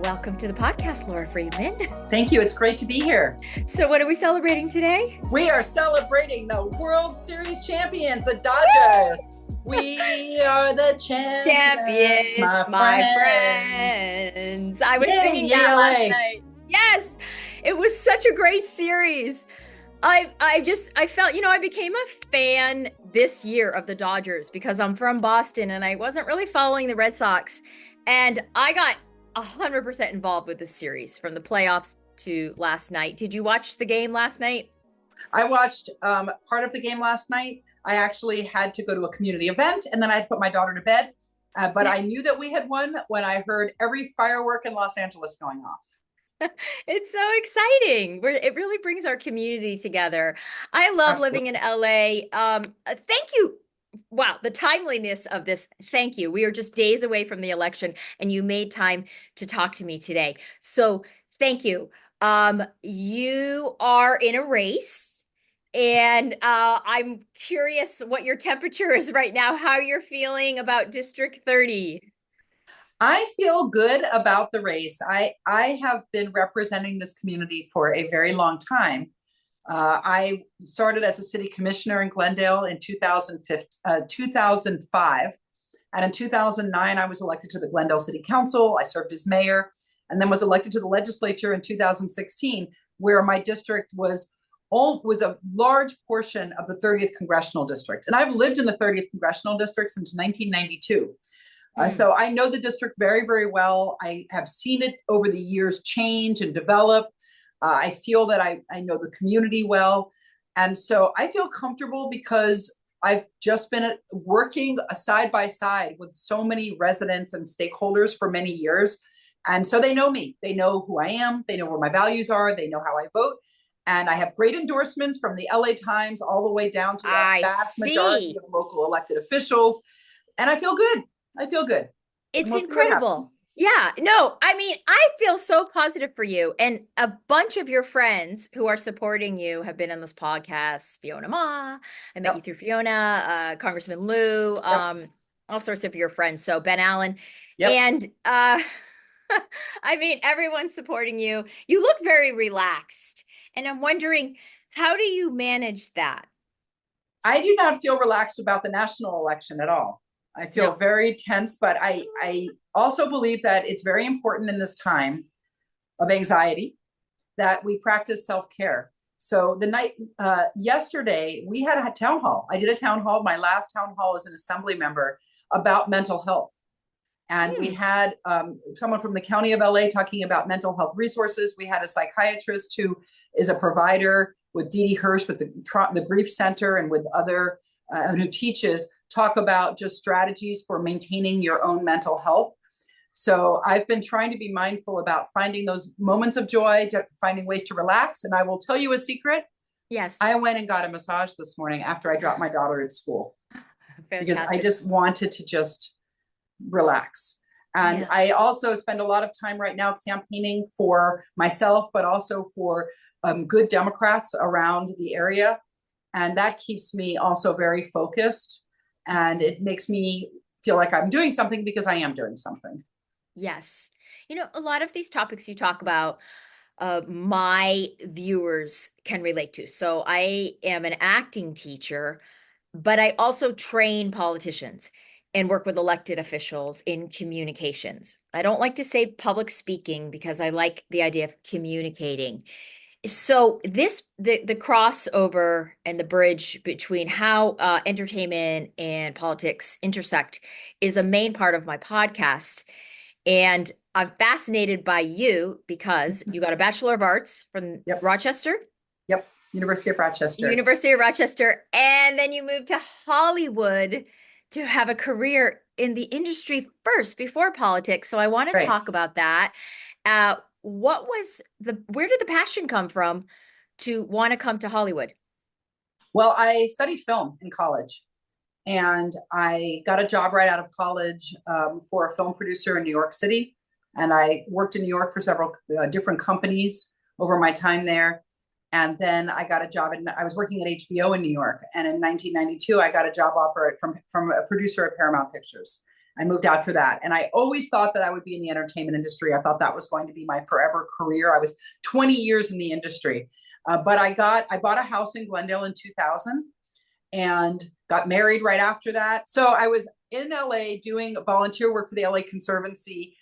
Welcome to the podcast, Laura Friedman. Thank you. It's great to be here. So what are we celebrating today? We are celebrating the World Series champions, the Dodgers. We are the champions, my friends. I was singing that last night. Yes, it was such a great series. I felt, I became a fan this year of the Dodgers because I'm from Boston and I wasn't really following the Red Sox. And I got 100% involved with this series from the playoffs to last night. Did you watch the game last night? I watched part of the game last night. I actually had to go to a community event and then I had to put my daughter to bed. But I knew that we had won when I heard every firework in Los Angeles going off. It's so exciting. It really brings our community together. I love living in LA. Thank you. Wow, the timeliness of this. Thank you. We are just days away from the election and you made time to talk to me today. So thank you. You are in a race and I'm curious what your temperature is right now, how you're feeling about District 30. I feel good about the race. I have been representing this community for a very long time. I started as a city commissioner in Glendale in 2005. And in 2009, I was elected to the Glendale City Council. I served as mayor and then was elected to the legislature in 2016, where my district was a large portion of the 30th Congressional District. And I've lived in the 30th Congressional District since 1992. So I know the district very, very well. I have seen it over the years change and develop. I feel that I know the community well. And so I feel comfortable because I've just been working side by side with so many residents and stakeholders for many years. And so they know me. They know who I am. They know where my values are. They know how I vote. And I have great endorsements from the LA Times all the way down to the vast majority of local elected officials. And I feel good. I feel good. It's incredible. Yeah, no, I mean, I feel so positive for you. And a bunch of your friends who are supporting you have been on this podcast. Fiona Ma, I met you through Fiona, Congressman Lou, all sorts of your friends. So Ben Allen. And I mean, everyone's supporting you. You look very relaxed. And I'm wondering, how do you manage that? I do not feel relaxed about the national election at all. I feel very tense, but I also believe that it's very important in this time of anxiety that we practice self-care. So the night yesterday, we had a town hall. I did a town hall. My last town hall as an assembly member about mental health. And we had someone from the county of LA talking about mental health resources. We had a psychiatrist who is a provider with Dee Dee Hirsch with the Grief Center and with other who teaches, talk about just strategies for maintaining your own mental health. So I've been trying to be mindful about finding those moments of joy, finding ways to relax. And I will tell you a secret. Yes. I went and got a massage this morning after I dropped my daughter at school. Fantastic. Because I just wanted to just relax. And I also spend a lot of time right now campaigning for myself, but also for good Democrats around the area. And that keeps me also very focused. And it makes me feel like I'm doing something because I am doing something. Yes. You know, a lot of these topics you talk about, my viewers can relate to. So I am an acting teacher, but I also train politicians and work with elected officials in communications. I don't like to say public speaking because I like the idea of communicating. So the crossover and the bridge between how entertainment and politics intersect is a main part of my podcast. And I'm fascinated by you because you got a Bachelor of Arts from Rochester. Yep. University of Rochester. University of Rochester. And then you moved to Hollywood to have a career in the industry first before politics. So I want to talk about that. Where did the passion come from to want to come to Hollywood? Well, I studied film in college and I got a job right out of college for a film producer in New York City. And I worked in New York for several different companies over my time there. And then I got a job I was working at HBO in New York. And in 1992, I got a job offer from a producer at Paramount Pictures. I moved out for that. And I always thought that I would be in the entertainment industry. I thought that was going to be my forever career. I was 20 years in the industry. But I bought a house in Glendale in 2000 and got married right after that. So I was in LA doing volunteer work for the LA Conservancy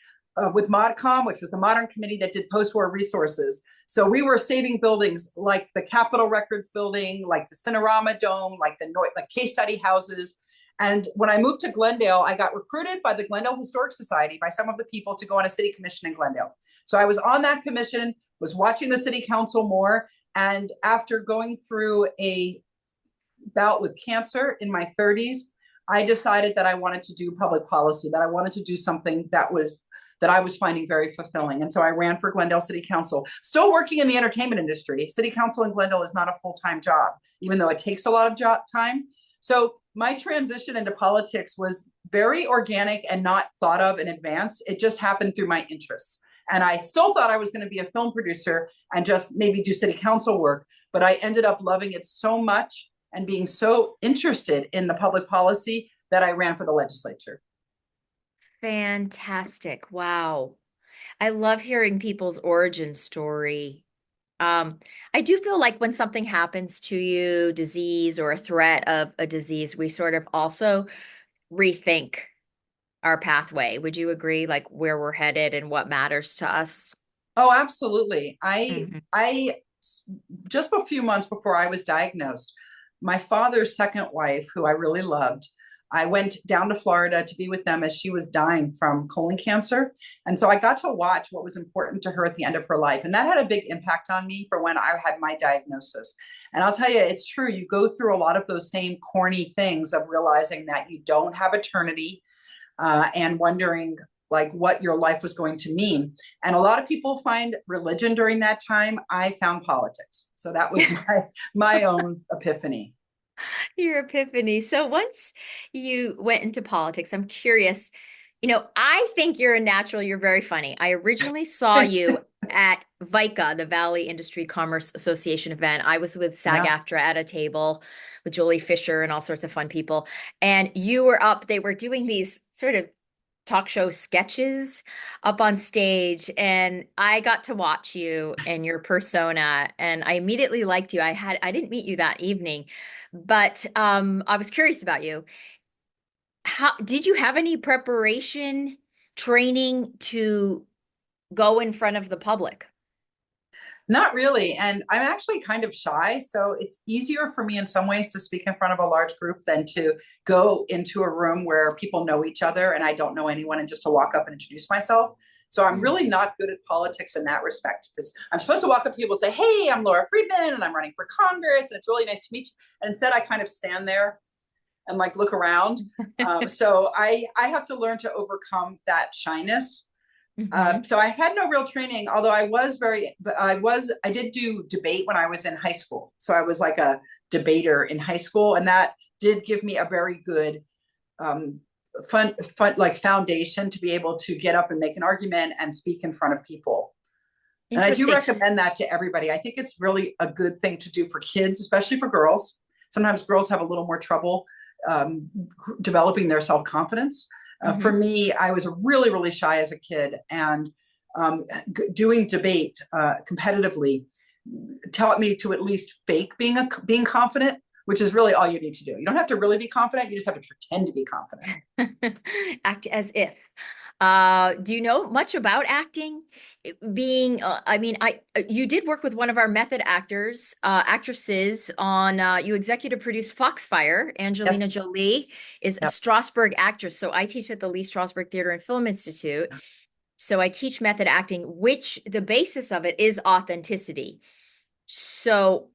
with ModCom, which was the Modern Committee that did post-war resources. So we were saving buildings like the Capitol Records building, like the Cinerama Dome, like the case study houses. And when I moved to Glendale, I got recruited by the Glendale Historic Society, by some of the people, to go on a city commission in Glendale. So I was on that commission, was watching the city council more. And after going through a bout with cancer in my 30s, I decided that I wanted to do public policy, that I wanted to do something that I was finding very fulfilling. And so I ran for Glendale City Council, still working in the entertainment industry. City council in Glendale is not a full-time job, even though it takes a lot of time. So my transition into politics was very organic and not thought of in advance. It just happened through my interests. And I still thought I was going to be a film producer and just maybe do city council work, but I ended up loving it so much and being so interested in the public policy that I ran for the legislature. Fantastic. Wow. I love hearing people's origin story. Um, I do feel like when something happens to you, disease or a threat of a disease, we sort of also rethink our pathway. Would you agree, like where we're headed and what matters to us? Oh, absolutely. Mhm. I just a few months before I was diagnosed, my father's second wife, who I really loved, I went down to Florida to be with them as she was dying from colon cancer. And so I got to watch what was important to her at the end of her life. And that had a big impact on me for when I had my diagnosis. And I'll tell you, it's true. You go through a lot of those same corny things of realizing that you don't have eternity, and wondering like what your life was going to mean. And a lot of people find religion during that time. I found politics. So that was my own epiphany. Your epiphany. So once you went into politics, I'm curious, I think you're a natural. You're very funny. I originally saw you at VICA, the Valley Industry Commerce Association event. I was with Yeah. SAG-AFTRA at a table with Jolie Fisher and all sorts of fun people. And you were up, they were doing these sort of talk show sketches up on stage, and I got to watch you and your persona, and I immediately liked you. I didn't meet you that evening, but I was curious about you. How did you have any preparation training to go in front of the public? Not really. And I'm actually kind of shy. So it's easier for me in some ways to speak in front of a large group than to go into a room where people know each other and I don't know anyone and just to walk up and introduce myself. So I'm Mm. really not good at politics in that respect because I'm supposed to walk up to people and say, hey, I'm Laura Friedman and I'm running for Congress and it's really nice to meet you. And instead, I kind of stand there and like look around. So I have to learn to overcome that shyness. Mhm. So I had no real training, although I did do debate when I was in high school. So I was like a debater in high school, and that did give me a very good, um, fun, like foundation to be able to get up and make an argument and speak in front of people. And I do Interesting. recommend that to everybody. I think it's really a good thing to do for kids, especially for girls. Sometimes girls have a little more trouble um, developing their self confidence. For Mhm. me, I was really, really shy as a kid, and doing debate competitively taught me to at least fake being confident, which is really all you need to do. You don't have to really be confident; you just have to pretend to be confident. Act as if. Do you know much about acting? I mean, you did work with one of our method actresses on, you executive produced Foxfire. Angelina Yes. Jolie is a Yep. Strasberg actress. So I teach at the Lee Strasberg Theater and Film Institute. So I teach method acting, which the basis of it is authenticity. So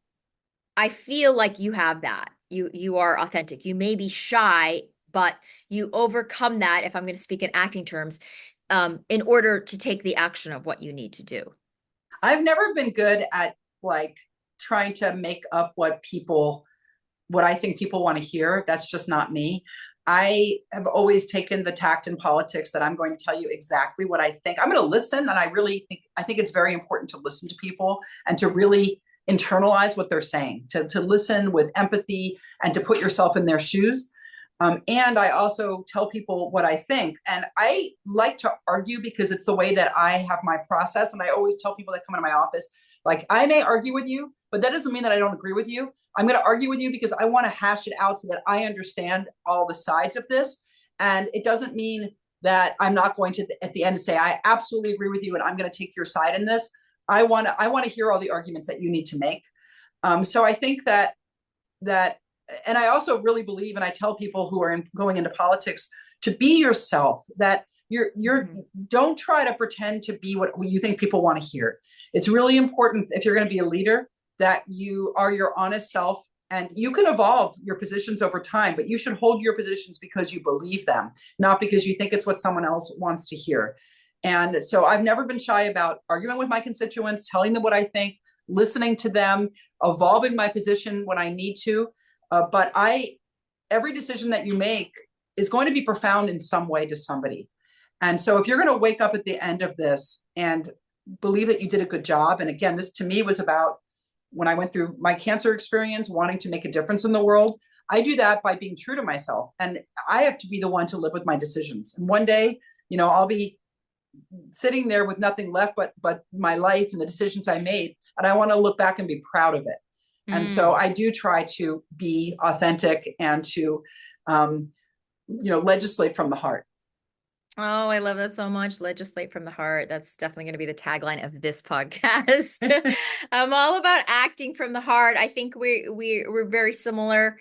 I feel like you have that. You are authentic. You may be shy, but you overcome that, if I'm going to speak in acting terms, in order to take the action of what you need to do. I've never been good at like trying to make up what I think people want to hear. That's just not me. I have always taken the tact in politics that I'm going to tell you exactly what I think. I'm going to listen, and I think it's very important to listen to people and to really internalize what they're saying, to listen with empathy and to put yourself in their shoes. And I also tell people what I think. And I like to argue because it's the way that I have my process. And I always tell people that come into my office, like, I may argue with you, but that doesn't mean that I don't agree with you. I'm going to argue with you because I want to hash it out so that I understand all the sides of this. And it doesn't mean that I'm not going to, at the end, say, I absolutely agree with you and I'm going to take your side in this. I want to hear all the arguments that you need to make. So I think that and I also really believe, and I tell people who are going into politics, to be yourself, that you're don't try to pretend to be what you think people want to hear. It's really important, if you're going to be a leader, that you are your honest self, and you can evolve your positions over time, but you should hold your positions because you believe them, not because you think it's what someone else wants to hear. And so I've never been shy about arguing with my constituents, telling them what I think, listening to them, evolving my position when I need to. But every decision that you make is going to be profound in some way to somebody. And so if you're going to wake up at the end of this and believe that you did a good job, and again, this to me was about when I went through my cancer experience, wanting to make a difference in the world. I do that by being true to myself. And I have to be the one to live with my decisions. And one day, I'll be sitting there with nothing left but my life and the decisions I made. And I want to look back and be proud of it. And so I do try to be authentic and to, legislate from the heart. Oh, I love that so much. Legislate from the heart. That's definitely going to be the tagline of this podcast. I'm all about acting from the heart. I think we're very similar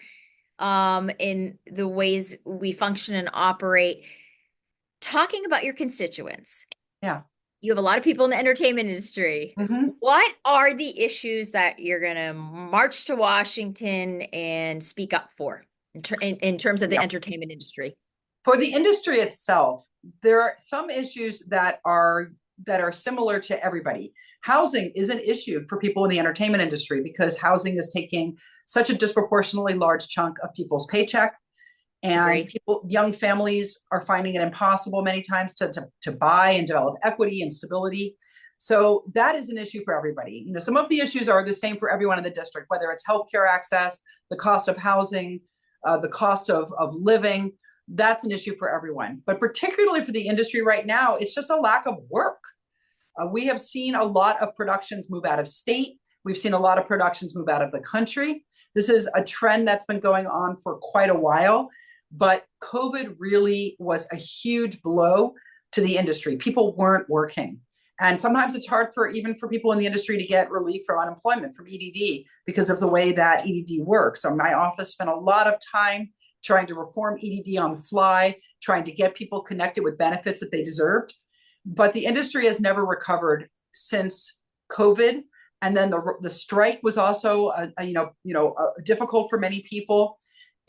in the ways we function and operate. Talking about your constituents. Yeah. You have a lot of people in the entertainment industry. Mm-hmm. What are the issues that you're going to march to Washington and speak up for in terms of the entertainment industry? For the industry itself, there are some issues that are similar to everybody. Housing is an issue for people in the entertainment industry because housing is taking such a disproportionately large chunk of people's paycheck. And young families are finding it impossible many times to buy and develop equity and stability. So that is an issue for everybody. Some of the issues are the same for everyone in the district, whether it's healthcare access, the cost of housing, the cost of living. That's an issue for everyone. But particularly for the industry right now, it's just a lack of work. We have seen a lot of productions move out of state. We've seen a lot of productions move out of the country. This is a trend that's been going on for quite a while. But COVID really was a huge blow to the industry. People weren't working. And sometimes it's hard even for people in the industry to get relief from unemployment, from EDD, because of the way that EDD works. So my office spent a lot of time trying to reform EDD on the fly, trying to get people connected with benefits that they deserved. But the industry has never recovered since COVID. And then the strike was also difficult for many people.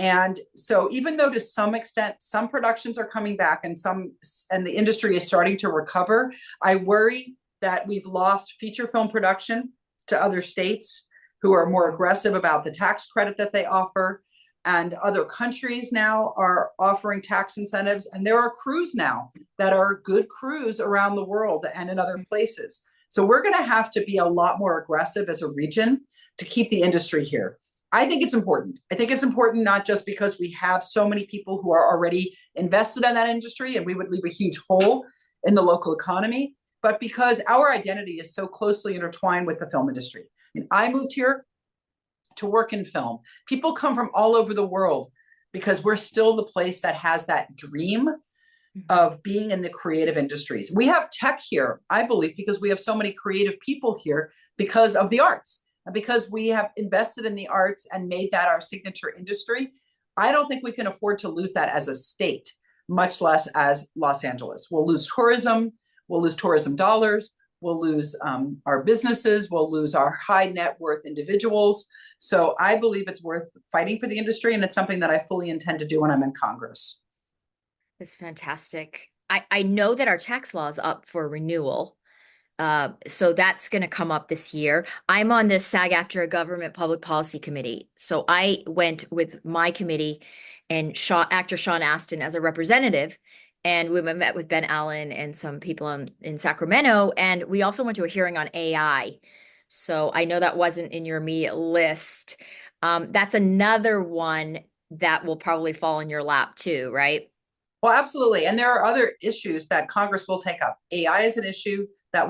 And so even though to some extent some productions are coming back and the industry is starting to recover, I worry that we've lost feature film production to other states who are more aggressive about the tax credit that they offer. And other countries now are offering tax incentives. And there are crews now that are good crews around the world and in other places. So we're going to have to be a lot more aggressive as a region to keep the industry here. I think it's important. I think it's important not just because we have so many people who are already invested in that industry and we would leave a huge hole in the local economy, but because our identity is so closely intertwined with the film industry. I moved here to work in film. People come from all over the world because we're still the place that has that dream of being in the creative industries. We have tech here, I believe, because we have so many creative people here because of the arts. Because we have invested in the arts and made that our signature industry, I don't think we can afford to lose that as a state, much less as Los Angeles. We'll lose tourism dollars, we'll lose our businesses, we'll lose our high net worth individuals. So I believe it's worth fighting for the industry, and it's something that I fully intend to do when I'm in Congress. That's fantastic. I know that our tax law is up for renewal. So that's going to come up this year. I'm on this SAG-AFTRA Government Public Policy Committee. So I went with my committee and actor Sean Astin as a representative. And we met with Ben Allen and some people in Sacramento. And we also went to a hearing on AI. So I know that wasn't in your immediate list. That's another one that will probably fall in your lap too, right? Well, absolutely. And there are other issues that Congress will take up. AI is an issue that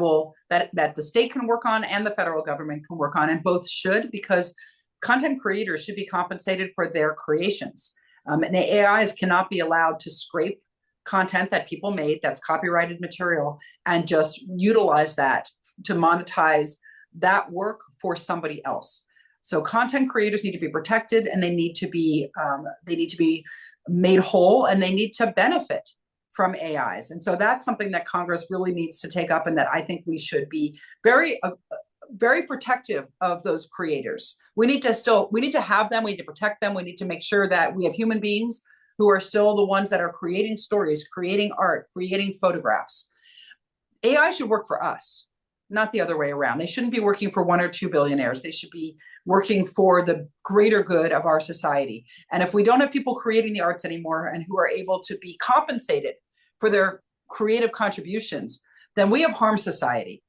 the state can work on and the federal government can work on, and both should, because content creators should be compensated for their creations. And AIs cannot be allowed to scrape content that people made that's copyrighted material and just utilize that to monetize that work for somebody else. So content creators need to be protected, and they need to be made whole, and they need to benefit from AIs. And so that's something that Congress really needs to take up, and that I think we should be very protective of those creators. We need to have them, we need to protect them, we need to make sure that we have human beings who are still the ones that are creating stories, creating art, creating photographs. AI should work for us, not the other way around. They shouldn't be working for 1 or 2 billionaires. They should be working for the greater good of our society. And if we don't have people creating the arts anymore and who are able to be compensated for their creative contributions, then we have harmed society.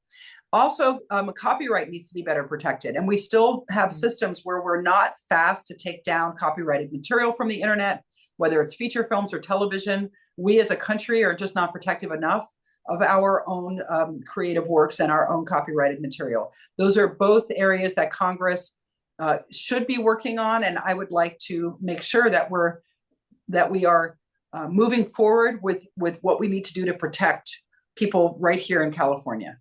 Also, copyright needs to be better protected. And we still have systems where we're not fast to take down copyrighted material from the internet, whether it's feature films or television. We as a country are just not protective enough of our own creative works and our own copyrighted material. Those are both areas that Congress should be working on, and I would like to make sure that we are moving forward with what we need to do to protect people right here in California.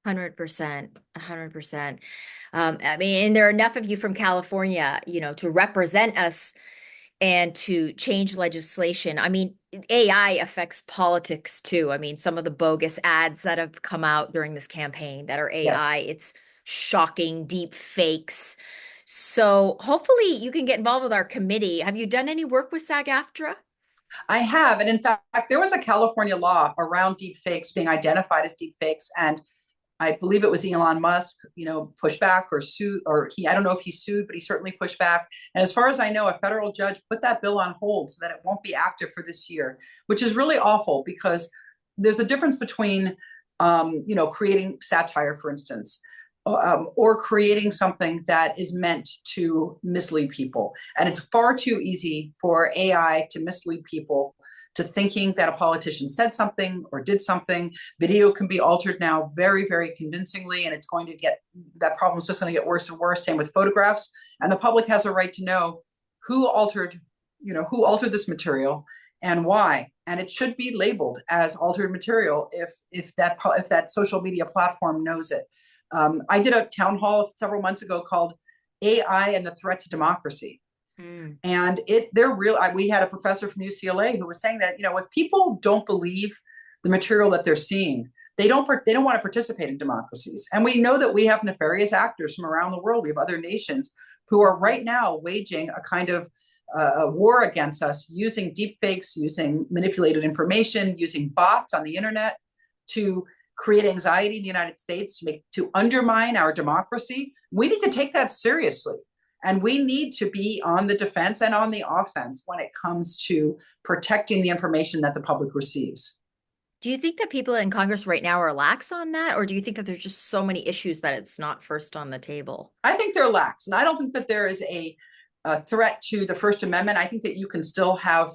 100%, 100%. I mean, and there are enough of you from California, to represent us and to change legislation. I mean, AI affects politics too. I mean, some of the bogus ads that have come out during this campaign that are Yes, AI, it's shocking, deep fakes. So hopefully you can get involved with our committee. Have you done any work with SAG-AFTRA? I have. And in fact, there was a California law around deep fakes being identified as deep fakes. And I believe it was Elon Musk, pushed back or sued, I don't know if he sued, but he certainly pushed back. And as far as I know, a federal judge put that bill on hold so that it won't be active for this year, which is really awful, because there's a difference between, creating satire, for instance, or creating something that is meant to mislead people. And it's far too easy for AI to mislead people to thinking that a politician said something or did something. Video can be altered now very, very convincingly, and that problem is just going to get worse and worse. Same with photographs. And the public has a right to know who altered this material and why. And it should be labeled as altered material if that social media platform knows it. I did a town hall several months ago called AI and the Threat to Democracy. And we had a professor from UCLA who was saying that, if people don't believe the material that they're seeing, they don't want to participate in democracies. And we know that we have nefarious actors from around the world. We have other nations who are right now waging a kind of a war against us, using deep fakes, using manipulated information, using bots on the internet to create anxiety in the United States, to undermine our democracy. We need to take that seriously. And we need to be on the defense and on the offense when it comes to protecting the information that the public receives. Do you think that people in Congress right now are lax on that? Or do you think that there's just so many issues that it's not first on the table? I think they're lax. And I don't think that there is a threat to the First Amendment. I think that you can still have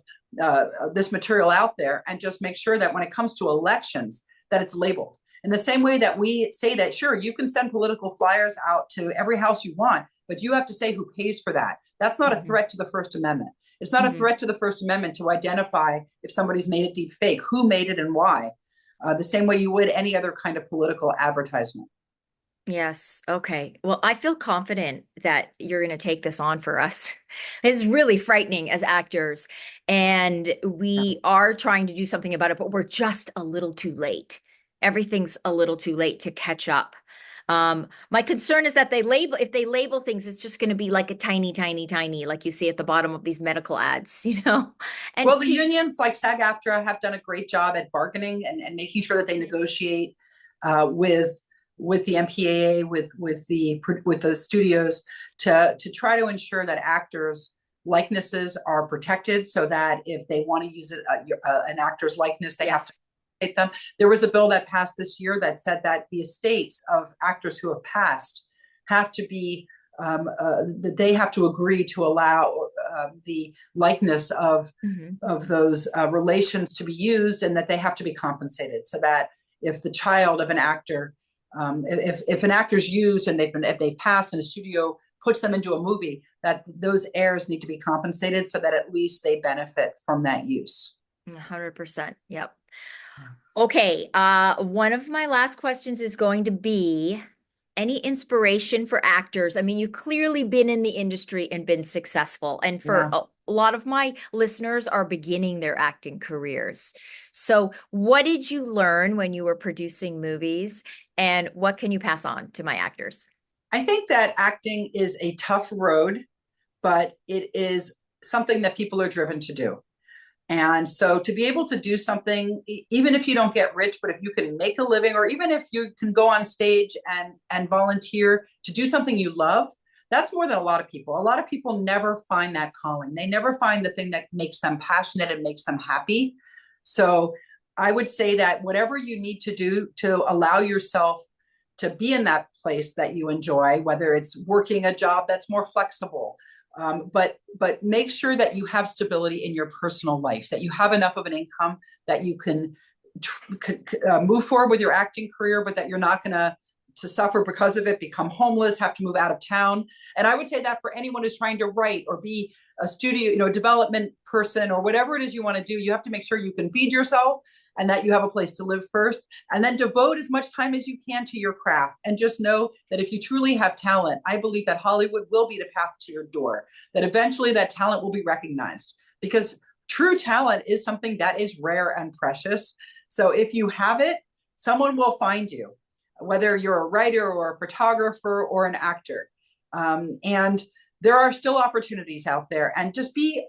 this material out there and just make sure that when it comes to elections, that it's labeled. In the same way that we say that, sure, you can send political flyers out to every house you want, but you have to say who pays for that. That's not a threat to the First Amendment. It's not a threat to the First Amendment to identify if somebody's made a deep fake, who made it and why, the same way you would any other kind of political advertisement. Yes. Okay. Well, I feel confident that you're going to take this on for us. It's really frightening as actors, and we are trying to do something about it, but we're just a little too late. Everything's a little too late to catch up. My concern is that if they label things, it's just going to be like a tiny, tiny, tiny, like you see at the bottom of these medical ads, And well, the unions like SAG-AFTRA have done a great job at bargaining and making sure that they negotiate with the MPAA, with the studios to try to ensure that actors' likenesses are protected, so that if they want to use an actor's likeness, they have to them. There was a bill that passed this year that said that the estates of actors who have passed have to be that they have to agree to allow the likeness of Mhm. those relations to be used, and that they have to be compensated, so that if the child of an actor, if an actor's used and if they've passed and a studio puts them into a movie, that those heirs need to be compensated so that at least they benefit from that use. 100%. Yep. Okay. One of my last questions is going to be any inspiration for actors? I mean, you've clearly been in the industry and been successful. And for Yeah. a lot of my listeners are beginning their acting careers. So, what did you learn when you were producing movies? And what can you pass on to my actors? I think that acting is a tough road, but it is something that people are driven to do. And so to be able to do something, even if you don't get rich, but if you can make a living, or even if you can go on stage and volunteer to do something you love, that's more than a lot of people. A lot of people never find that calling. They never find the thing that makes them passionate and makes them happy. So I would say that whatever you need to do to allow yourself to be in that place that you enjoy, whether it's working a job that's more flexible, but make sure that you have stability in your personal life, that you have enough of an income that you can move forward with your acting career, but that you're not going to suffer because of it, become homeless, have to move out of town. And I would say that for anyone who's trying to write or be a studio, development person, or whatever it is you want to do, you have to make sure you can feed yourself and that you have a place to live first, and then devote as much time as you can to your craft. And just know that if you truly have talent, I believe that Hollywood will be the path to your door, that eventually that talent will be recognized, because true talent is something that is rare and precious. So if you have it, someone will find you, whether you're a writer or a photographer or an actor. And there are still opportunities out there, and just be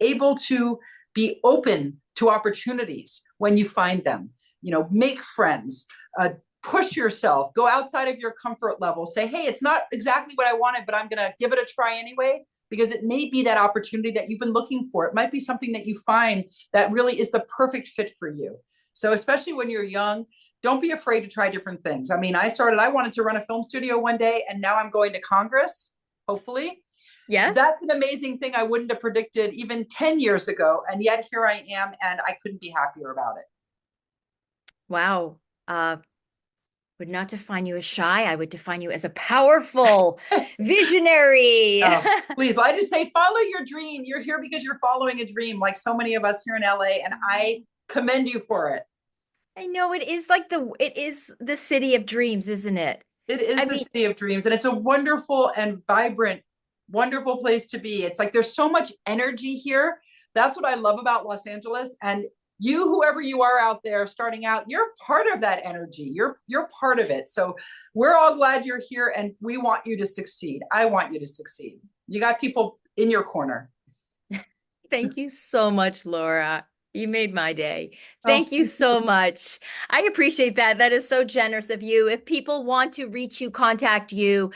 able to be open to opportunities when you find them. Make friends, push yourself, go outside of your comfort level, say, hey, it's not exactly what I wanted, but I'm going to give it a try anyway, because it may be that opportunity that you've been looking for. It might be something that you find that really is the perfect fit for you. So especially when you're young, don't be afraid to try different things. I mean, I wanted to run a film studio one day, and now I'm going to Congress, hopefully. Yes. That's an amazing thing I wouldn't have predicted even 10 years ago. And yet here I am, and I couldn't be happier about it. Wow. Would not define you as shy. I would define you as a powerful visionary. Oh, please, I just say, follow your dream. You're here because you're following a dream, like so many of us here in LA, and I commend you for it. I know it is the city of dreams, isn't it? It is the city of dreams, and it's a wonderful and vibrant, wonderful place to be. It's like there's so much energy here. That's what I love about Los Angeles. And you, whoever you are out there starting out, you're part of that energy. You're part of it. So we're all glad you're here, and we want you to succeed. I want you to succeed. You got people in your corner. Thank you so much, Laura. You made my day. Thank you so much. I appreciate that. That is so generous of you. If people want to reach you, contact you,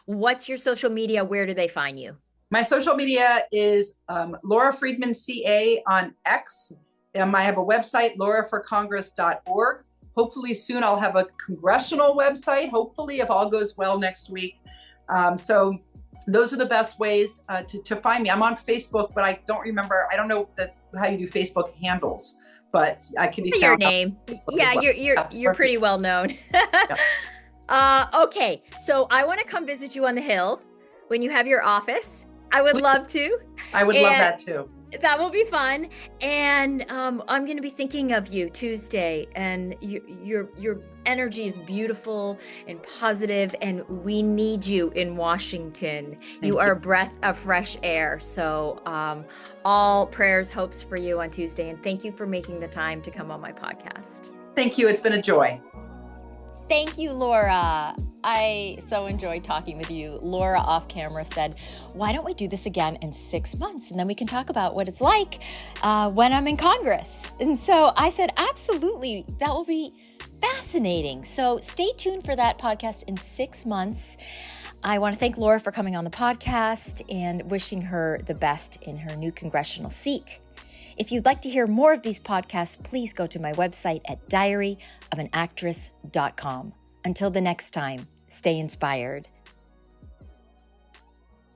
what's your social media? Where do they find you? My social media is Laura Friedman CA on X. I have a website, lauraforcongress.org. Hopefully soon I'll have a congressional website, hopefully, if all goes well next week. So those are the best ways to find me. I'm on Facebook, but I don't know how you do Facebook handles, but I can be found. Your name. Yeah, well. You're pretty well known. Yeah. Okay, so I want to come visit you on the Hill when you have your office. I would love to. I would love that too. That will be fun. And I'm going to be thinking of you Tuesday, and your energy is beautiful and positive, and we need you in Washington. You are a breath of fresh air. So all prayers, hopes for you on Tuesday. And thank you for making the time to come on my podcast. Thank you. It's been a joy. Thank you, Laura. I so enjoyed talking with you. Laura off camera said, why don't we do this again in 6 months? And then we can talk about what it's like when I'm in Congress. And so I said, absolutely. That will be fascinating. So stay tuned for that podcast in 6 months. I want to thank Laura for coming on the podcast and wishing her the best in her new congressional seat. If you'd like to hear more of these podcasts, please go to my website at diaryofanactress.com. Until the next time, stay inspired.